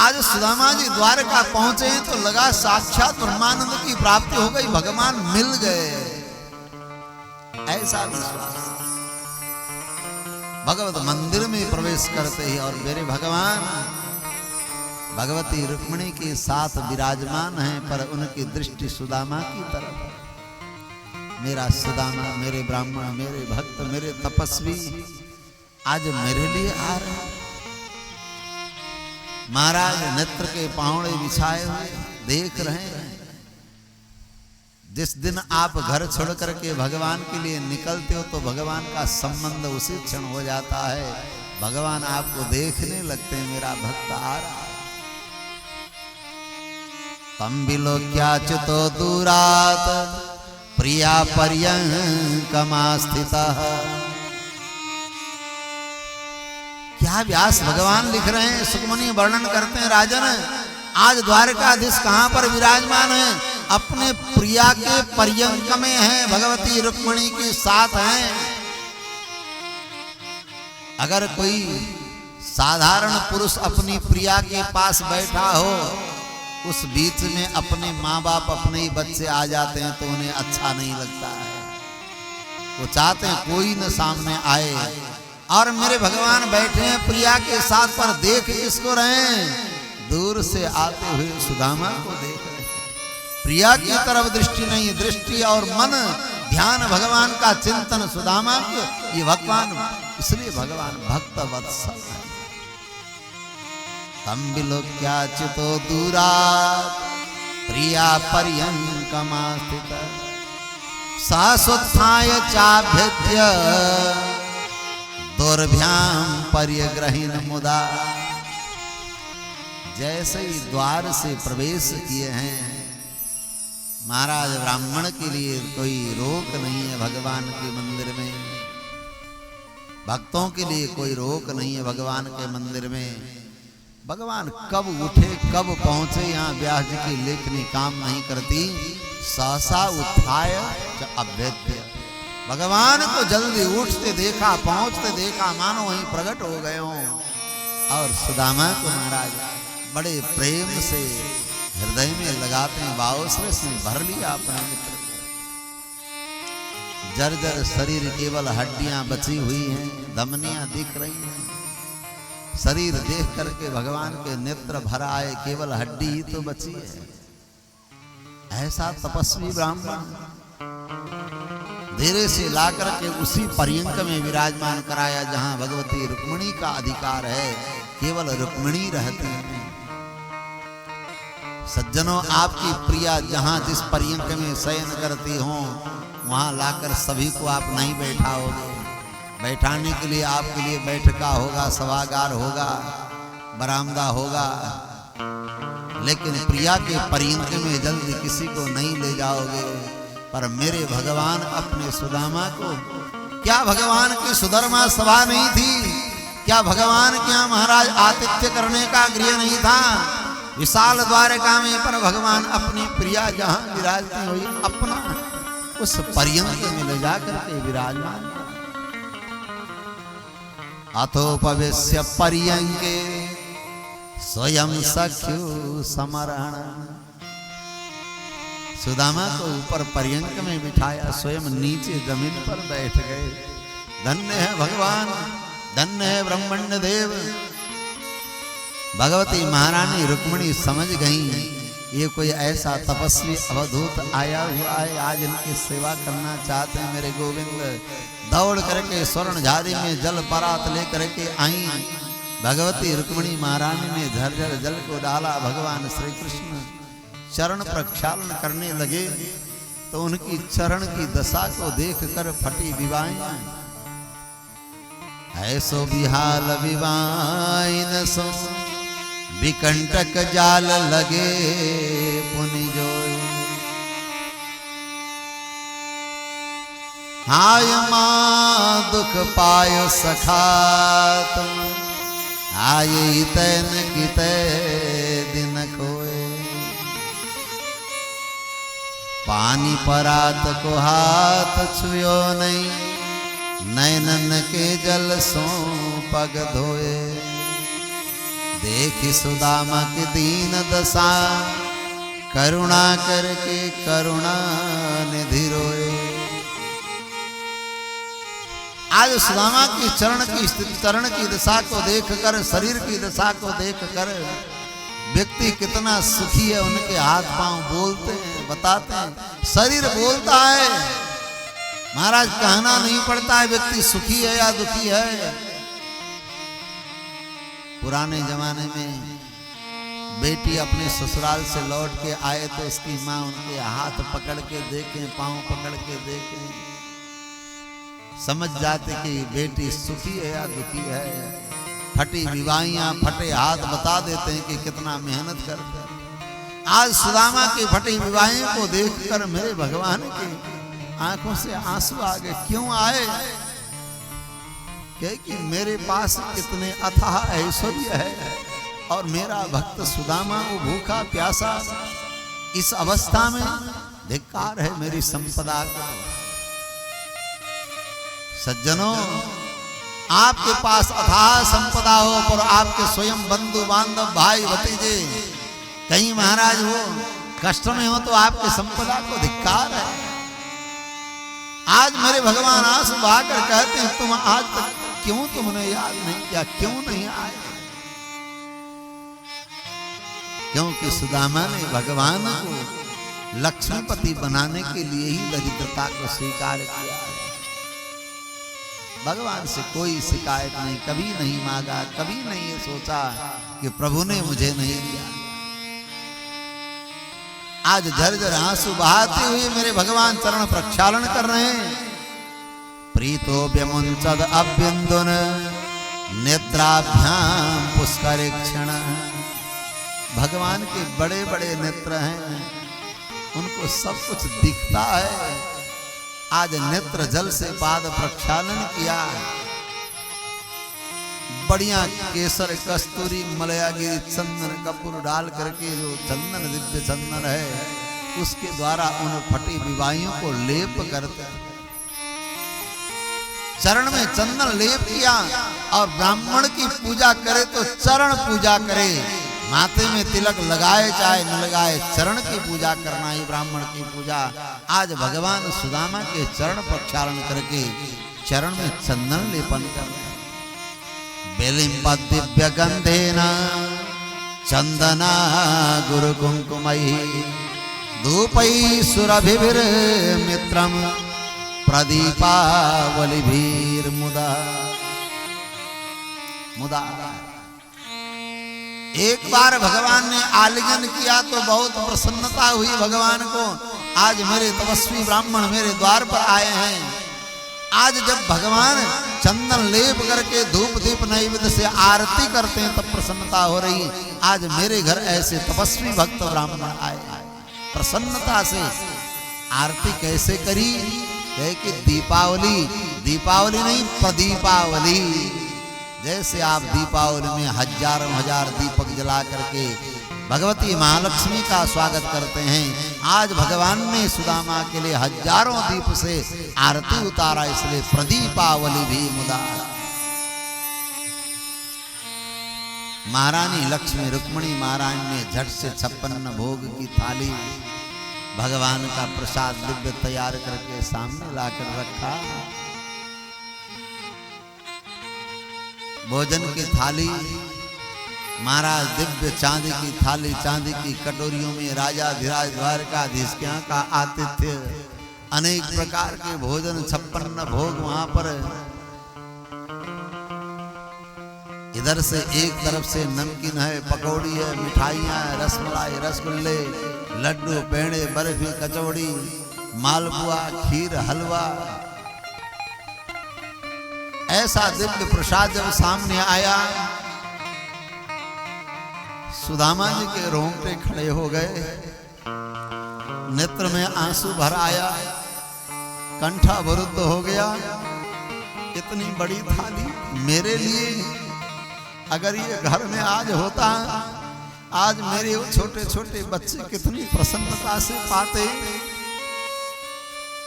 आज सुदामा जी द्वारका पहुंचे हैं तो लगा साक्षात ब्रह्मानंद की प्राप्ति हो गई, भगवान मिल गए, ऐसा विश्वास। भगवत मंदिर में प्रवेश करते ही और मेरे भगवान भगवती रुक्मिणी के साथ विराजमान हैं, पर उनकी दृष्टि सुदामा की तरफ। मेरा सुदामा, मेरे ब्राह्मण, मेरे भक्त, मेरे तपस्वी आज मेरे लिए आ रहे हैं। महाराज नेत्र के पावड़े बिछाए हुए देख रहे हैं। जिस दिन आप घर छोड़ करके भगवान के लिए निकलते हो तो भगवान का संबंध उसी क्षण हो जाता है। भगवान आपको देखने लगते हैं, मेरा भक्त आ रहा है। तम विलोक्याच्युतो दूरात् प्रिया पर्यंकमा स्थितः। क्या व्यास भगवान लिख रहे हैं, सुखमनी वर्णन करते हैं, राजन आज द्वारकाधीश कहां पर विराजमान है? अपने प्रिया के पर्यंक में है, भगवती रुक्मिणी के साथ हैं। अगर कोई साधारण पुरुष अपनी प्रिया के पास बैठा हो, उस बीच में अपने माँ बाप, अपने ही बच्चे आ जाते हैं तो उन्हें अच्छा नहीं लगता है। वो चाहते हैं कोई न सामने आए। और मेरे भगवान बैठे हैं प्रिया के साथ, पर देख किसको रहे हैं? दूर से आते हुए सुदामा को देख रहे हैं। प्रिया की तरफ दृष्टि नहीं, दृष्टि और मन ध्यान भगवान का चिंतन सुदामा को। ये भगवान, इसलिए भगवान भक्त वत्सल है। तम विलोक्याच्युतो दूरात् प्रिया पर्यंकमा स्थितः। सहसोत्थाय चाभ्यद्य दोर्भ्याम पर्यग्रहीण मुदा। जैसे ही द्वार से प्रवेश किए हैं, महाराज ब्राह्मण के लिए कोई रोक नहीं है भगवान के मंदिर में, भक्तों के लिए कोई रोक नहीं है भगवान के मंदिर में। भगवान कब उठे कब पहुंचे, यहाँ व्यास जी की लेखनी काम नहीं करती। सहसा उत्थाय अभ्यद्य। भगवान को जल्दी उठते देखा, पहुंचते देखा, मानो वहीं प्रकट हो गए हों। और सुदामा को महाराज बड़े प्रेम से हृदय में लगाते हैं, वात्सल्य में भर लिया अपने मित्र। जर्जर शरीर, केवल हड्डियां बची हुई हैं, धमनियां दिख रही हैं। शरीर देख करके भगवान के नेत्र भर आए, केवल हड्डी ही तो बची है। ऐसा तपस्वी ब्राह्मण धीरे से ला करके उसी पर्यंक में विराजमान कराया जहां भगवती रुक्मिणी का अधिकार है, केवल रुक्मिणी रहती हैं। सज्जनों, आपकी प्रिया जहां जिस पर्यंक में शयन करती हो, वहां लाकर सभी को आप नहीं बैठाओगे। बैठाने के लिए आपके लिए बैठका होगा, सभागार होगा, बरामदा होगा, लेकिन प्रिया के पर्यंक में जल्दी किसी को नहीं ले जाओगे। पर मेरे भगवान अपने सुदामा को, क्या भगवान की सुधर्मा सभा नहीं थी? क्या भगवान के यहाँ महाराज आतिथ्य करने का गृह नहीं था? विशाल द्वारका में, पर भगवान अपनी प्रिया जहाँ विराजती हुई अपना उस पर्यंक में ले जाकर के विराजमान। अथोपवेश्य पर्यंके स्वयं सख्यु समरण। सुदामा को ऊपर पर्यंक में बिठाया, स्वयं नीचे जमीन पर बैठ गए। धन्य है भगवान, धन्य है ब्रह्मण्य देव। भगवती महारानी रुक्मिणी समझ गई ये कोई ऐसा तपस्वी अवधूत आया हुआ है, आज इनकी सेवा करना चाहते हैं मेरे गोविंद। दौड़ करके स्वर्ण झाड़ी में जल परात लेकर के आई। भगवती रुक्मिणी महारानी ने झरझर जल को डाला। भगवान श्री कृष्ण चरण प्रक्षालन करने लगे तो उनकी चरण की दशा को देखकर फटी विवाएं। ऐसो बिहाल विवाइन सो विकंटक जाल लगे पुनि जोय। हाय माँ दुख पायो सखा तुम, आये तैन किते दिन खोए। पानी परात को हाथ छुयो नहीं, नैनन के जल सो पग धोए। देखी सुदामा की दीन दशा, करुणा करके करुणा निधि रोए। आज सुदामा की चरण की दशा को देखकर, शरीर की दशा को देखकर व्यक्ति कितना सुखी है, उनके हाथ पांव बोलते हैं, बताते हैं। शरीर बोलता है, महाराज कहना नहीं पड़ता है व्यक्ति सुखी है या दुखी है। पुराने जमाने में बेटी अपने ससुराल से लौट के आए तो उसकी माँ उनके हाथ पकड़ के देखें, पांव पकड़ के देखें, समझ जाते कि बेटी सुखी है या दुखी है। फटी विवाहियां, फटे हाथ बता देते हैं कि कितना मेहनत करते हैं। आज सुदामा की फटी विवाहियों को देखकर मेरे भगवान की आंखों से आंसू आ गए। क्यों आए? कि मेरे पास कितने अथाह ऐश्वर्य है और मेरा भक्त सुदामा वो भूखा प्यासा, इस अवस्था में धिक्कार है मेरी संपदा का। सज्जनों, आपके पास अथाह संपदा हो पर आपके स्वयं बंधु बांधव भाई भतीजे कहीं महाराज हो कष्ट में हो तो आपकी संपदा को धिक्कार है। आज मेरे भगवान आंसू बहाकर कहते हैं, तुम आज तक क्यों तुमने याद नहीं किया, क्यों नहीं आए? क्योंकि सुदामा ने भगवान को लक्ष्मीपति बनाने के लिए ही दरिद्रता को स्वीकार किया है। भगवान से कोई शिकायत नहीं, कभी नहीं मांगा, कभी नहीं ये सोचा कि प्रभु ने मुझे नहीं दिया। आज झरझर आंसू बहाते हुए मेरे भगवान चरण प्रक्षालन कर रहे हैं। प्रीतो व्यमुंचद अभ्यंदुन नेत्राभ्याम पुष्करेक्षण। भगवान के बड़े बड़े नेत्र हैं, उनको सब कुछ दिखता है। आज नेत्र जल से पाद प्रक्षालन किया। बढ़िया केसर कस्तूरी मलयागिरी चंदन कपूर डाल करके जो चंदन दिव्य चंदन है उसके द्वारा उन फटी विवाहियों को लेप करते हैं। चरण में चंदन लेप किया और ब्राह्मण की पूजा करे तो चरण पूजा करे, माथे में तिलक लगाए चाहे न लगाए, चरण की पूजा करना ही ब्राह्मण की पूजा। आज भगवान सुदामा के चरण प्रक्षालन करके चरण में चंदन लेपन कर बेलिंब दिव्य गंधेना चंदना गुरु कुंकुमई धूपई सुरभिभिर मित्रम प्रदीपावलिभीर मुदा मुदा। एक बार भगवान ने आलिंगन किया तो बहुत प्रसन्नता हुई भगवान को। आज मेरे तपस्वी ब्राह्मण मेरे द्वार पर आए हैं। आज जब भगवान चंदन लेप करके धूप दीप नैवेद्य से आरती करते हैं तब प्रसन्नता हो रही। आज मेरे घर ऐसे तपस्वी भक्त ब्राह्मण आए, प्रसन्नता से आरती कैसे करी? कहे कि दीपावली, दीपावली नहीं प्रदीपावली। जैसे आप दीपावली में हजारों हजार दीपक जला करके भगवती महालक्ष्मी का स्वागत करते हैं, आज भगवान ने सुदामा के लिए हजारों दीप से आरती उतारा, इसलिए प्रदीपावली भी मुदा। महारानी लक्ष्मी रुक्मिणी महारानी ने झट से 56 भोग की थाली भगवान का प्रसाद दिव्य तैयार करके सामने लाकर रखा। भोजन की थाली महाराज दिव्य चांदी की थाली, चांदी की कटोरियों में राजा धीराज द्वारकाधीश के यहाँ का आतिथ्य, अनेक प्रकार के भोजन, 56 भोग वहां पर। इधर से एक तरफ से नमकीन है, पकौड़ी है, मिठाइयाँ, रसमलाई, रसगुल्ले, लड्डू, पेड़े, बर्फी, कचौड़ी, मालपुआ, खीर, हलवा। ऐसा दिव्य प्रसाद जब सामने आया, सुदामा जी के रोंगटे खड़े हो गए, नेत्र में आंसू भर आया, कंठा अवरुद्ध हो गया। इतनी बड़ी थाली मेरे लिए, अगर ये घर में आज होता, आज मेरे छोटे छोटे बच्चे कितनी प्रसन्नता से पाते।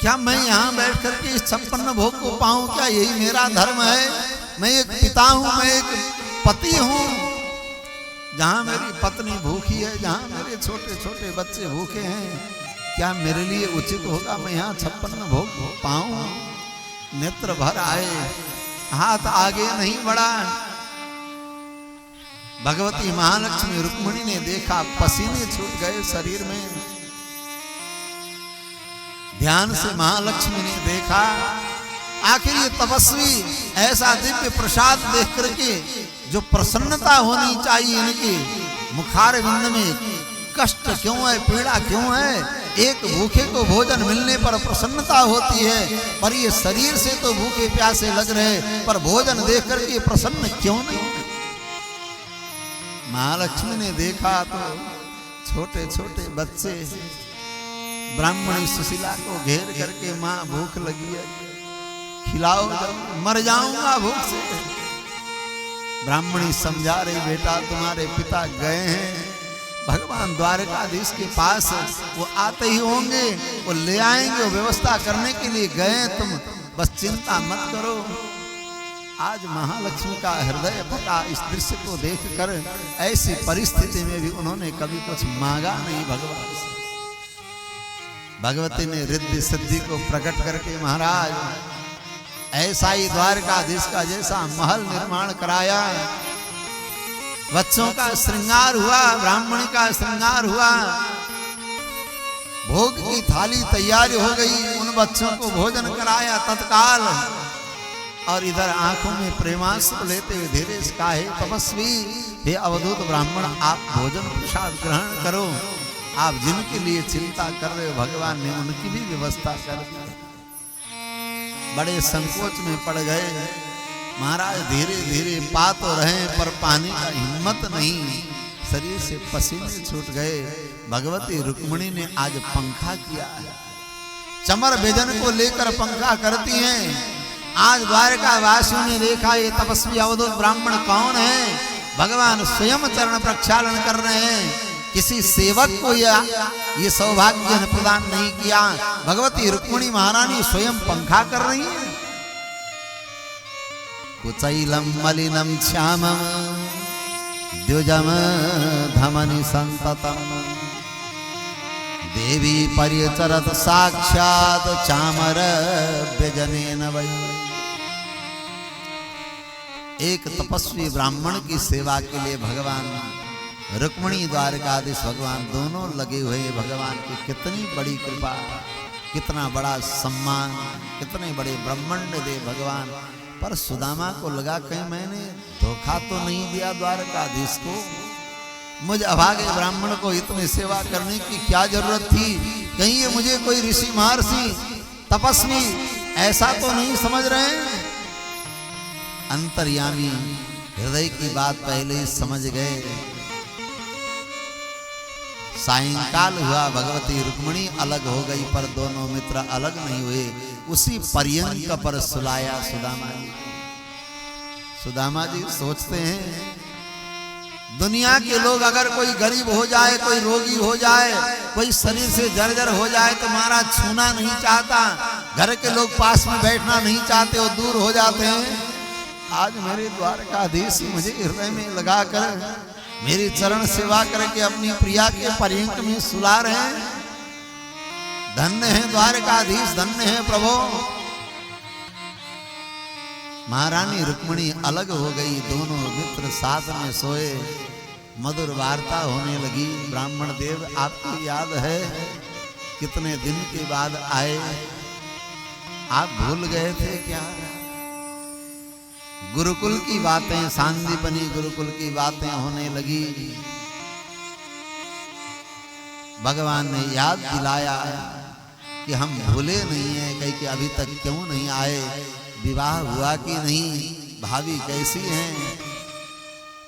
क्या मैं यहाँ बैठ करके इस 56 भोग को पाऊं? क्या यही मेरा धर्म है? मैं एक पिता हूं, मैं एक पति हूं, जहां मेरी पत्नी भूखी है, जहां मेरे छोटे छोटे बच्चे भूखे हैं, क्या मेरे लिए उचित होगा मैं यहाँ 56 भोग पाऊं? नेत्र भर आए, हाथ आगे नहीं बढ़ा। भगवती महालक्ष्मी रुक्मिणी ने देखा, पसीने छूट गए शरीर में। ध्यान से महालक्ष्मी ने देखा, आखिर ये तपस्वी ऐसा दिव्य प्रसाद देख करके जो प्रसन्नता होनी चाहिए इनके मुखार बिंद में, कष्ट क्यों है, पीड़ा क्यों है? एक भूखे को भोजन मिलने पर प्रसन्नता होती है, पर ये शरीर से तो भूखे प्यासे लग रहे, पर भोजन देख करके प्रसन्न क्यों नहीं? महालक्ष्मी ने देखा तो छोटे छोटे बच्चे ब्राह्मणी सुशीला को घेर करके, माँ भूख लगी है, खिलाओ, मर जाऊंगा भूख से। ब्राह्मणी समझा रही, बेटा तुम्हारे पिता गए हैं भगवान द्वारकाधीश के पास, वो आते ही होंगे, वो ले आएंगे, वो व्यवस्था करने के लिए गए, तुम बस चिंता मत करो। आज महालक्ष्मी का हृदय फटा इस दृश्य को देखकर। ऐसी परिस्थिति में भी उन्होंने कभी कुछ मांगा नहीं भगवान से। भगवती ने रिद्धि सिद्धि को प्रकट करके महाराज ऐसा ही द्वारकाधीश का जैसा महल निर्माण कराया, बच्चों का श्रृंगार हुआ, ब्राह्मणी का श्रृंगार हुआ, भोग की थाली तैयार हो गई, उन बच्चों को भोजन कराया तत्काल। और इधर आंखों में प्रेमास्त्र लेते हुए धीरे से कहा, हे तपस्वी, हे अवधूत ब्राह्मण, आप भोजन प्रसाद ग्रहण करो। आप जिनके लिए चिंता कर रहे हो भगवान ने उनकी भी व्यवस्था कर दी। बड़े संकोच में पड़ गए महाराज, धीरे धीरे पा तो रहे पर पाने का हिम्मत नहीं, शरीर से पसीने छूट गए। भगवती रुक्मिणी ने आज पंखा किया, चमर बेजन को लेकर पंखा करती हैं। आज द्वारका वासियों ने देखा ये तपस्वी अवधूत ब्राह्मण कौन है, भगवान स्वयं चरण प्रक्षालन कर रहे हैं। किसी सेवक को ये सौभाग्य ने प्रदान नहीं किया, भगवती रुक्मिणी महारानी स्वयं पंखा कर रही है। कुचैलम मलिनम श्यामम द्विजम धमनि संततम देवी परिचरत साक्षात चामर व्यजनेन वै। एक तपस्वी ब्राह्मण की सेवा के लिए भगवान रुक्मिणी द्वारकाधीश भगवान दोनों लगे हुए। भगवान की कितनी बड़ी कृपा, कितना बड़ा सम्मान, कितने बड़े ब्रह्मांड दे भगवान। पर सुदामा को लगा कहीं मैंने धोखा तो नहीं दिया द्वारकाधीश को, मुझ अभागे ब्राह्मण को इतनी सेवा करने की क्या जरूरत थी? कहीं ये मुझे कोई ऋषि महर्षि तपस्वी ऐसा तो नहीं समझ रहे हैं? अंतर्यामी हृदय की बात पहले ही समझ गए। सायंकाल हुआ, भगवती रुक्मिणी अलग हो गई, पर दोनों मित्र अलग नहीं हुए। उसी पर्यंक पर सुलाया सुदामा जी। सुदामा जी सोचते हैं दुनिया के लोग अगर कोई गरीब हो जाए, कोई रोगी हो जाए, कोई शरीर से जर्जर हो जाए तो महाराज छूना नहीं चाहता, घर के लोग पास में बैठना नहीं चाहते, वो दूर हो जाते हैं। आज मेरे द्वारकाधीश मुझे हृदय में लगाकर मेरी चरण सेवा करके अपनी प्रिया के पर्यंक में सुला रहे हैं। धन्य है द्वारकाधीश, धन्य है प्रभु। महारानी रुक्मिणी अलग हो गई, दोनों मित्र साथ में सोए, मधुर वार्ता होने लगी। ब्राह्मण देव आपको याद है कितने दिन के बाद आए, आप भूल गए थे क्या? गुरुकुल की बातें, सांदीपनी गुरुकुल की बातें होने लगी। भगवान ने याद दिलाया कि हम भूले नहीं हैं, कहीं कि अभी तक क्यों नहीं आए, विवाह हुआ कि नहीं, भाभी कैसी हैं?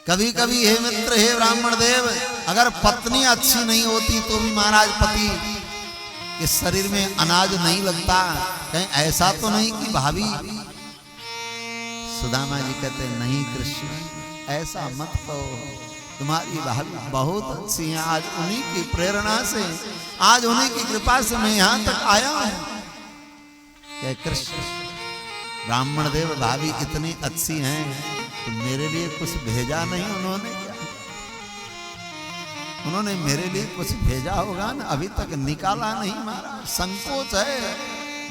कभी कभी हे मित्र, हे ब्राह्मण देव, अगर पत्नी अच्छी नहीं होती तो भी महाराज पति के शरीर में अनाज नहीं लगता, कहीं ऐसा तो नहीं कि भाभी? सुदामा जी कहते नहीं कृष्ण, ऐसा मत कहो, तुम्हारी भाभी बहुत अच्छी है। आज उन्हीं की प्रेरणा से, आज उन्हीं की कृपा से मैं यहाँ तक आया हूँ। क्या कृष्ण, ब्राह्मण देव भाभी इतनी अच्छी हैं तो मेरे लिए कुछ भेजा नहीं उन्होंने क्या? उन्होंने मेरे लिए कुछ भेजा होगा ना, अभी तक निकाला नहीं महाराज। संकोच है,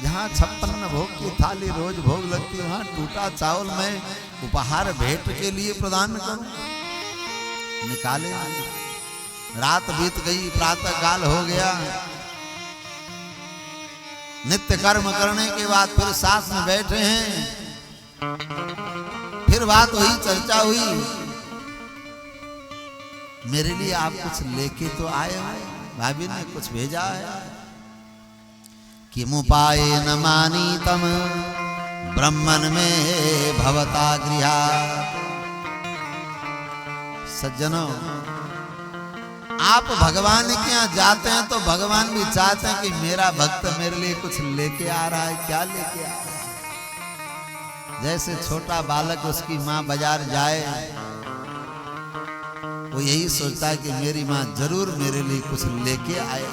जहाँ 56 भोग की थाली रोज भोग लगती, वहाँ टूटा चावल मैं उपहार भेंट के लिए प्रदान करूं, निकाले। रात बीत गई, प्रातः काल हो गया। नित्य कर्म करने के बाद फिर साथ में बैठे हैं, फिर बात हुई, चर्चा हुई। मेरे लिए आप कुछ लेके तो आए हो, भाभी ने कुछ भेजा है। किमुपाय न मानीतम ब्रह्मन में भवता गृहा। सज्जनों, आप भगवान के यहाँ जाते हैं तो भगवान भी चाहते हैं कि मेरा भक्त मेरे लिए कुछ लेके आ रहा है। क्या लेके आ रहा है? जैसे छोटा बालक उसकी माँ बाजार जाए, वो यही सोचता है कि मेरी माँ जरूर मेरे लिए कुछ लेके आए।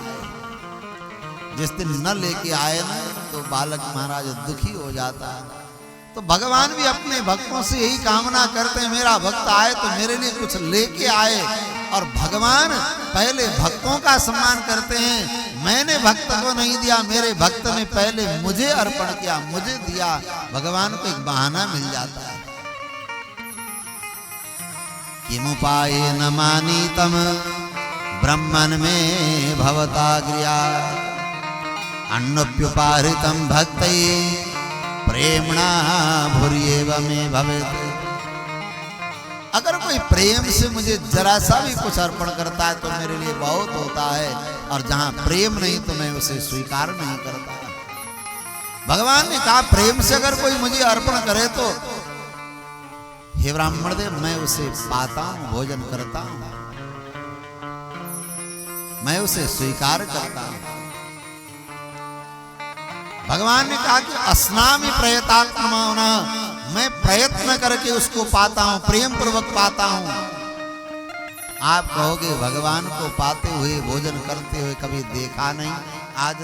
जिस दिन न लेके आए ना, तो बालक महाराज दुखी हो जाता है। तो भगवान भी अपने भक्तों से यही कामना करते हैं, मेरा भक्त आए तो मेरे लिए कुछ लेके आए। और भगवान पहले भक्तों का सम्मान करते हैं। मैंने भक्त को नहीं दिया, मेरे भक्त ने पहले मुझे अर्पण किया, मुझे दिया। भगवान को एक बहाना मिल जाता है। किमुपाय न मानीतम ब्रह्मन में भवता गृहा। अन्नोप्युपाहृतम भक्तये प्रेमणा भूर्येव में भवेत्। अगर कोई प्रेम से मुझे जरा सा भी कुछ अर्पण करता है तो मेरे लिए बहुत होता है, और जहां प्रेम नहीं तो मैं उसे स्वीकार नहीं करता। भगवान ने कहा प्रेम से अगर कोई मुझे अर्पण करे तो हे ब्राह्मण देव, मैं उसे पाता हूं, भोजन करता हूं, मैं उसे स्वीकार करता हूं। भगवान ने कहा कि अस्नामि प्रयतात्मना, मैं प्रयत्न करके उसको पाता हूं, प्रेम पूर्वक पाता हूं। आप कहोगे भगवान को पाते हुए, भोजन करते हुए कभी देखा नहीं। आज